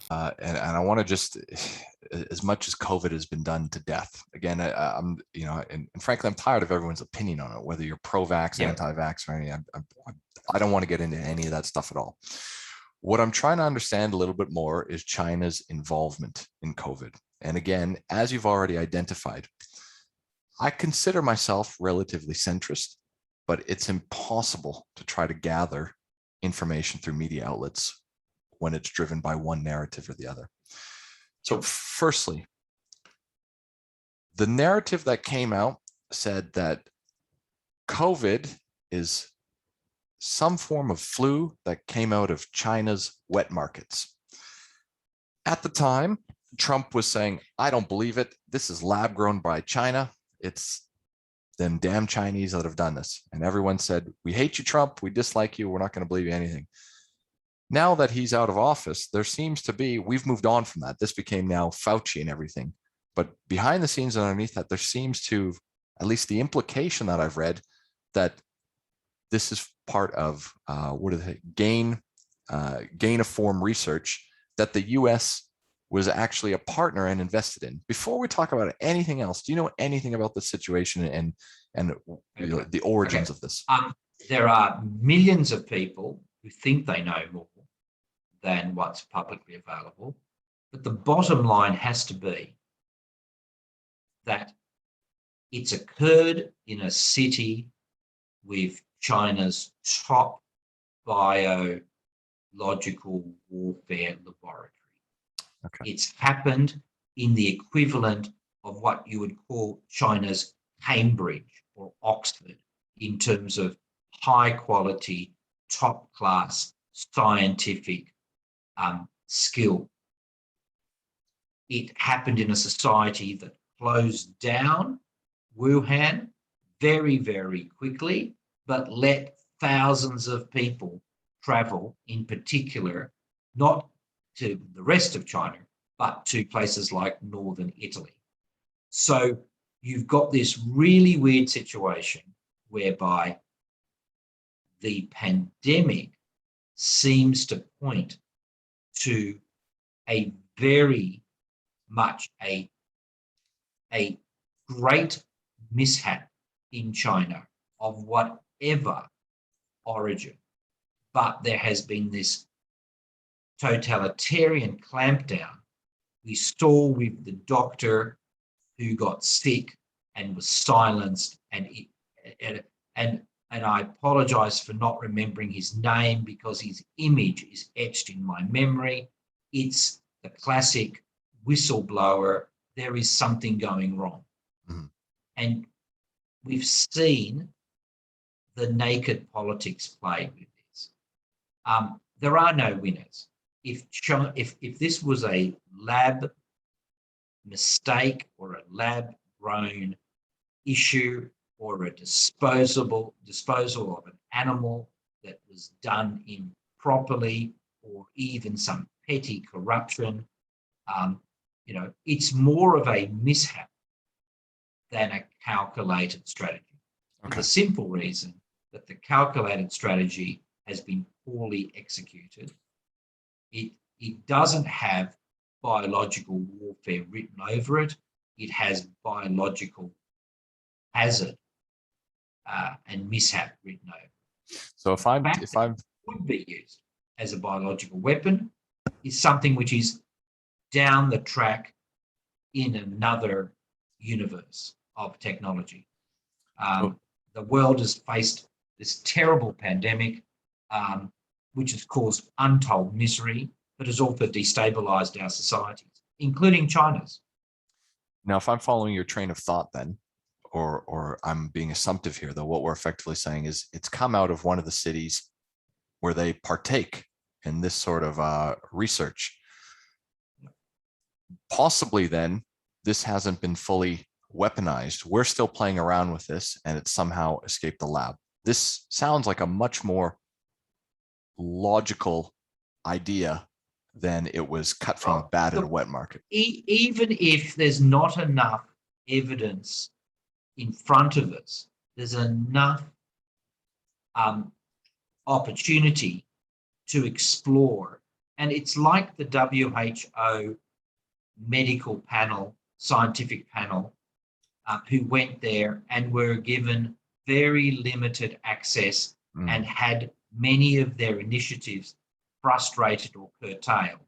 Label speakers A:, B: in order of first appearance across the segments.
A: and I want to just, as much as COVID has been done to death, again, I'm, and frankly, I'm tired of everyone's opinion on it, whether you're pro-vax,
B: Yeah.
A: anti-vax, or anything. I don't want to get into any of that stuff at all. What I'm trying to understand a little bit more is China's involvement in COVID. And again, as you've already identified, I consider myself relatively centrist, but it's impossible to try to gather information through media outlets when it's driven by one narrative or the other. So firstly, the narrative that came out said that COVID is some form of flu that came out of China's wet markets. At the time, Trump was saying, I don't believe it. This is lab grown by China. It's them damn Chinese that have done this. And everyone said, we hate you, Trump. We dislike you. We're not going to believe you anything. Now that he's out of office, there seems to be, we've moved on from that. This became now Fauci and everything. But behind the scenes and underneath that, there seems to, at least the implication that I've read, that this is part of gain of form research that the US was actually a partner and invested in. Before we talk about anything else, do you know anything about the situation and the origins of this?
B: There are millions of people who think they know more than what's publicly available. But the bottom line has to be that it's occurred in a city with China's top biological warfare laboratory.
A: Okay.
B: It's happened in the equivalent of what you would call China's Cambridge or Oxford in terms of high quality, top class scientific skill. It happened in a society that closed down Wuhan very, very quickly, but let thousands of people travel, in particular, not to the rest of China, but to places like northern Italy. So you've got this really weird situation whereby the pandemic seems to point to a very much a great mishap in China of whatever origin. But there has been this totalitarian clampdown. We saw with the doctor who got sick and was silenced, and I apologize for not remembering his name because his image is etched in my memory. It's the classic whistleblower. There is something going wrong.
A: Mm-hmm.
B: And we've seen the naked politics played with this. There are no winners. If this was a lab mistake or a lab-grown issue or a disposal of an animal that was done improperly, or even some petty corruption, it's more of a mishap than a calculated strategy. Okay. For the simple reason that the calculated strategy has been poorly executed. It doesn't have biological warfare written over it. It has biological hazard and mishap written over it.
A: So if I'm
B: would be used as a biological weapon is something which is down the track in another universe of technology. The world has faced this terrible pandemic, which has caused untold misery, but has also destabilized our societies, including China's.
A: Now, if I'm following your train of thought then, or I'm being assumptive here, though, what we're effectively saying is it's come out of one of the cities where they partake in this sort of research. Possibly then, this hasn't been fully weaponized. We're still playing around with this and it somehow escaped the lab. This sounds like a much more logical idea than it was cut from a bad and a wet market.
B: Even if there's not enough evidence in front of us, there's enough opportunity to explore And it's like the WHO medical panel, scientific panel, who went there and were given very limited access and had many of their initiatives frustrated or curtailed.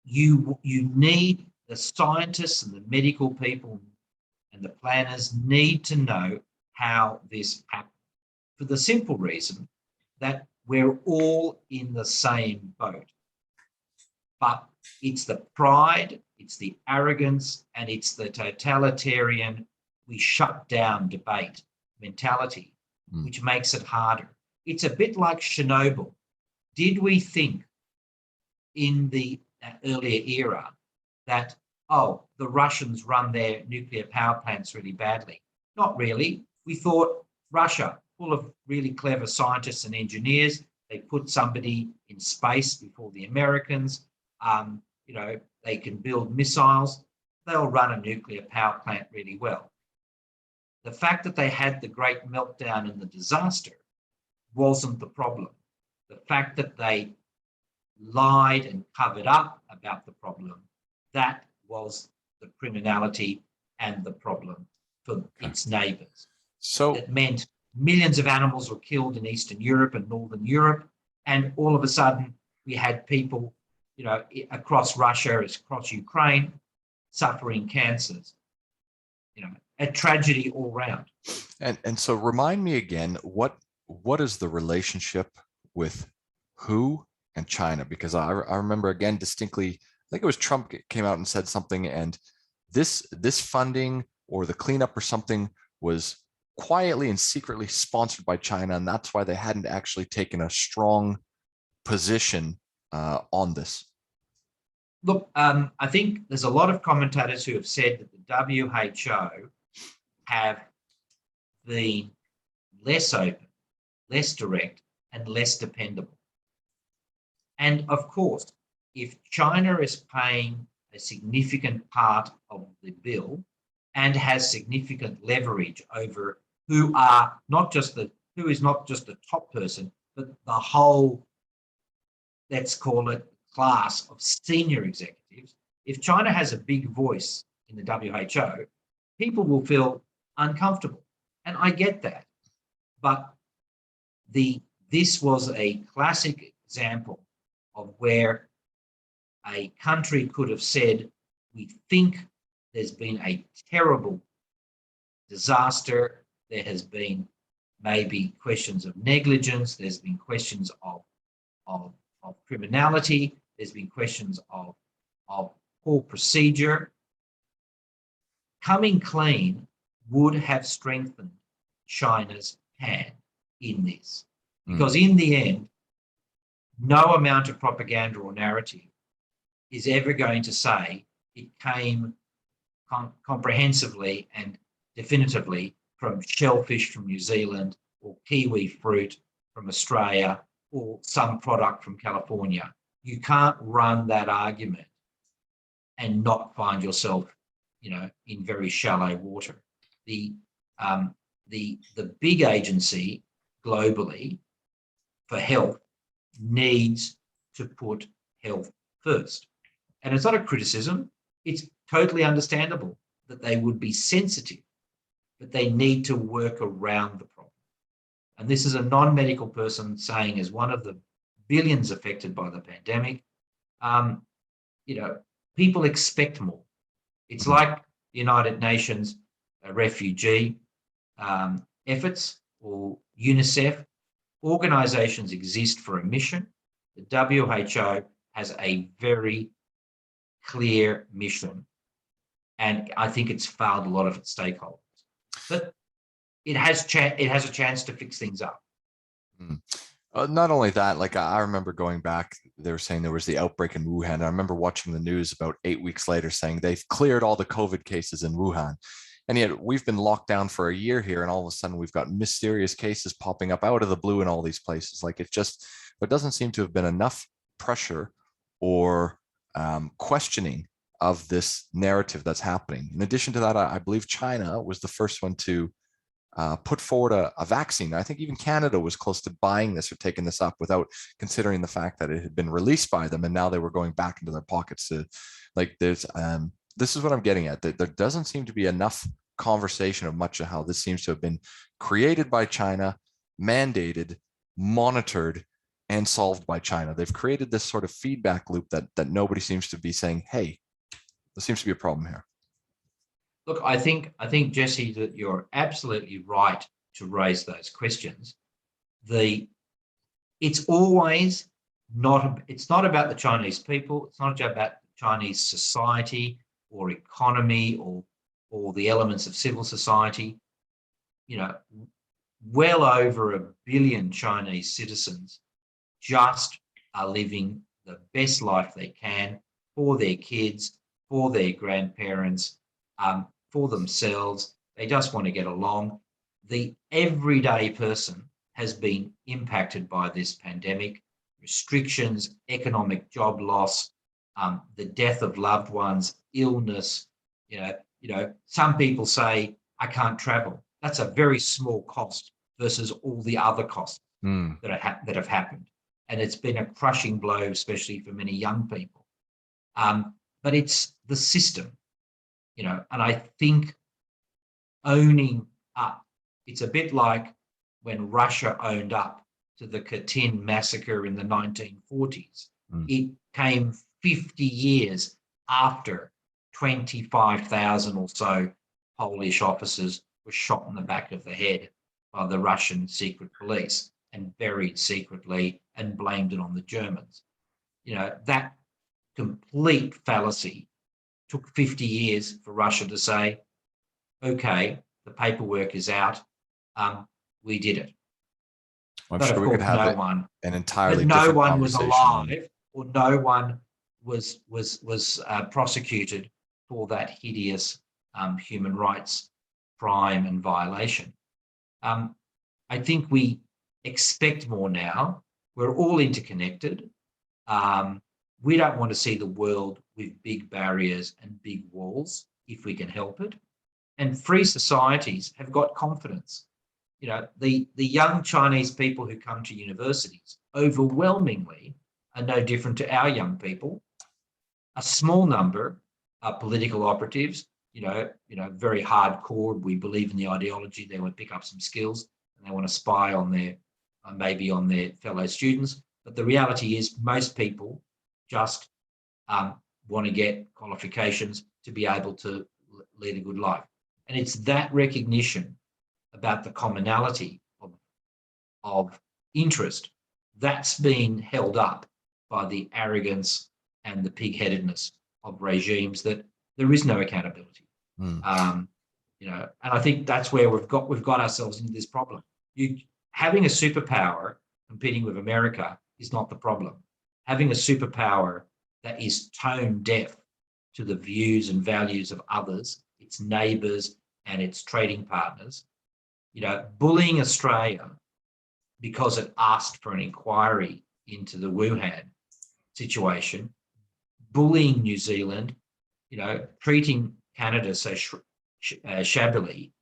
B: You need the scientists and the medical people and the planners need to know how this happened, for the simple reason that we're all in the same boat. But it's the pride, it's the arrogance, and it's the totalitarian, we shut down debate mentality, which makes it harder. It's a bit like Chernobyl. Did we think in the earlier era that, oh, the Russians run their nuclear power plants really badly? Not really. We thought Russia, full of really clever scientists and engineers, they put somebody in space before the Americans. You know, they can build missiles. They'll run a nuclear power plant really well. The fact that they had the great meltdown and the disaster wasn't the problem. The fact that they lied and covered up about the problem, that was the criminality and the problem for its neighbours.
A: So
B: it meant millions of animals were killed in Eastern Europe and Northern Europe, and all of a sudden we had people, you know, across Russia, across Ukraine, suffering cancers. You know, a tragedy all round.
A: And so remind me again, what is the relationship with WHO and China? Because I remember again distinctly, I think it was Trump came out and said something, and this funding or the cleanup or something was quietly and secretly sponsored by China, and that's why they hadn't actually taken a strong position on this.
B: Look, I think there's a lot of commentators who have said that the WHO have been less open, less direct, and less dependable. And of course, if China is paying a significant part of the bill and has significant leverage over who is not just the top person, but the whole, let's call it, class of senior executives. If China has a big voice in the WHO, people will feel uncomfortable. And I get that. But this was a classic example of where a country could have said, we think there's been a terrible disaster. There has been maybe questions of negligence. There's been questions of criminality. There's been questions of poor procedure. Coming clean would have strengthened China's hand in this. Because in the end, no amount of propaganda or narrative is ever going to say it came comprehensively and definitively from shellfish from New Zealand or kiwi fruit from Australia or some product from California. You can't run that argument and not find yourself, you know, in very shallow water. The big agency globally for health needs to put health first. And it's not a criticism. It's totally understandable that they would be sensitive, but they need to work around the problem. And this is a non-medical person saying, as one of the billions affected by the pandemic, you know, people expect more. It's like the United Nations refugee efforts or UNICEF. Organizations exist for a mission. The WHO has a very clear mission, and I think it's failed a lot of its stakeholders. But it has a chance to fix things up.
A: Not only that, like I remember going back, they were saying there was the outbreak in Wuhan. I remember watching the news about 8 weeks later saying they've cleared all the COVID cases in Wuhan. And yet we've been locked down for a year here, and all of a sudden we've got mysterious cases popping up out of the blue in all these places. Like there doesn't seem to have been enough pressure or questioning of this narrative that's happening. In addition to that, I believe China was the first one to put forward a vaccine. I think even Canada was close to buying this or taking this up without considering the fact that it had been released by them, and now they were going back into their pockets to, like, there's this is what I'm getting at. There doesn't seem to be enough conversation of much of how this seems to have been created by China, mandated, monitored, and solved by China. They've created this sort of feedback loop that nobody seems to be saying, hey, there seems to be a problem here.
B: Look, I think Jesse, that you're absolutely right to raise those questions. It's always not. It's not about the Chinese people. It's not about Chinese society or economy or the elements of civil society. You know, well over 1 billion Chinese citizens just are living the best life they can for their kids, for their grandparents, for themselves. They just want to get along. The everyday person has been impacted by this pandemic, restrictions, economic job loss, the death of loved ones, illness. You know, some people say, I can't travel. That's a very small cost versus all the other costs that have happened. And it's been a crushing blow, especially for many young people. But it's the system, you know, and I think owning up, it's a bit like when Russia owned up to the Katyn massacre in the 1940s. It came 50 years after 25,000 or so Polish officers were shot in the back of the head by the Russian secret police and buried secretly and blamed it on the Germans. You know, that complete fallacy took 50 years for Russia to say, okay, the paperwork is out, we did it.
A: I'm
B: but
A: sure
B: of
A: we could
B: course,
A: have
B: no one,
A: an entirely
B: no
A: different
B: one was
A: conversation.
B: alive, or no one was prosecuted for that hideous human rights crime and violation. I think we expect more now. We're all interconnected. We don't want to see the world with big barriers and big walls if we can help it. And free societies have got confidence. You know, the young Chinese people who come to universities overwhelmingly are no different to our young people. A small number are political operatives, you know, very hardcore. We believe in the ideology. They want to pick up some skills and they want to spy on their, maybe on their fellow students. But the reality is most people just want to get qualifications to be able to lead a good life. And it's that recognition about the commonality of interest that's been held up by the arrogance and the pig-headedness of regimes that there is no accountability. You know, and I think that's where we've got ourselves into this problem. Having a superpower competing with America is not the problem. Having a superpower that is tone deaf to the views and values of others, its neighbours and its trading partners, you know, bullying Australia because it asked for an inquiry into the Wuhan situation, bullying New Zealand, you know, treating Canada so shabbily,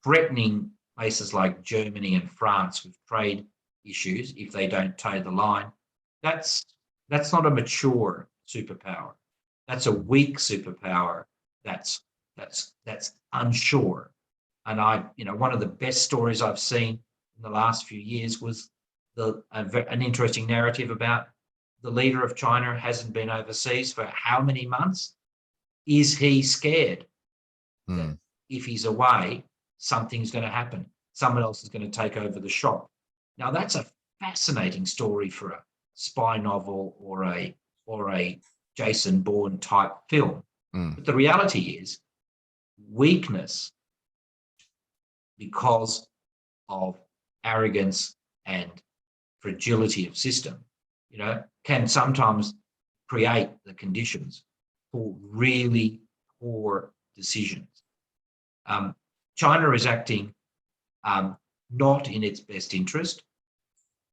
B: threatening places like Germany and France with trade issues if they don't toe the line. That's not a mature superpower. That's a weak superpower. That's unsure. And you know, one of the best stories I've seen in the last few years was an interesting narrative about the leader of China hasn't been overseas for how many months? Is he scared that if he's away, something's going to happen? Someone else is going to take over the shop. Now that's a fascinating story for a spy novel or a Jason Bourne type film. But the reality is weakness because of arrogance and fragility of system, you know, can sometimes create the conditions for really poor decisions. China is acting not in its best interest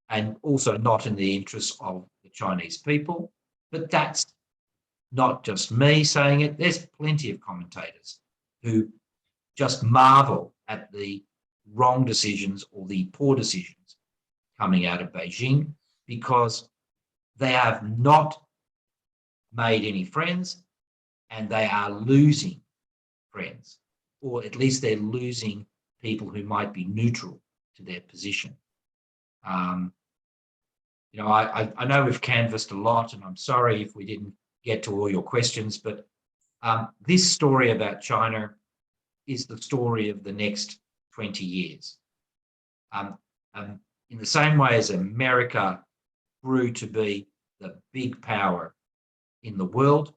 B: and also not in the interests of the Chinese people, but that's not just me saying it. There's plenty of commentators who just marvel at the wrong decisions or the poor decisions coming out of Beijing, because they have not made any friends and they are losing friends, or at least they're losing people who might be neutral to their position. You know, I know we've canvassed a lot, and I'm sorry if we didn't get to all your questions, but this story about China is the story of the next 20 years. In the same way as America grew to be the big power in the world,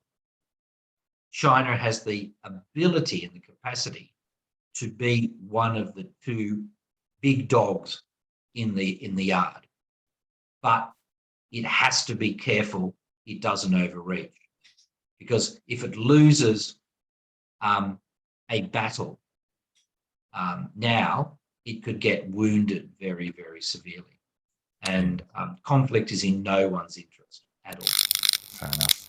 B: China has the ability and the capacity to be one of the two big dogs in the yard. But it has to be careful it doesn't overreach, because if it loses a battle now, it could get wounded very, very severely. And conflict is in no one's interest at all.
A: Fair enough.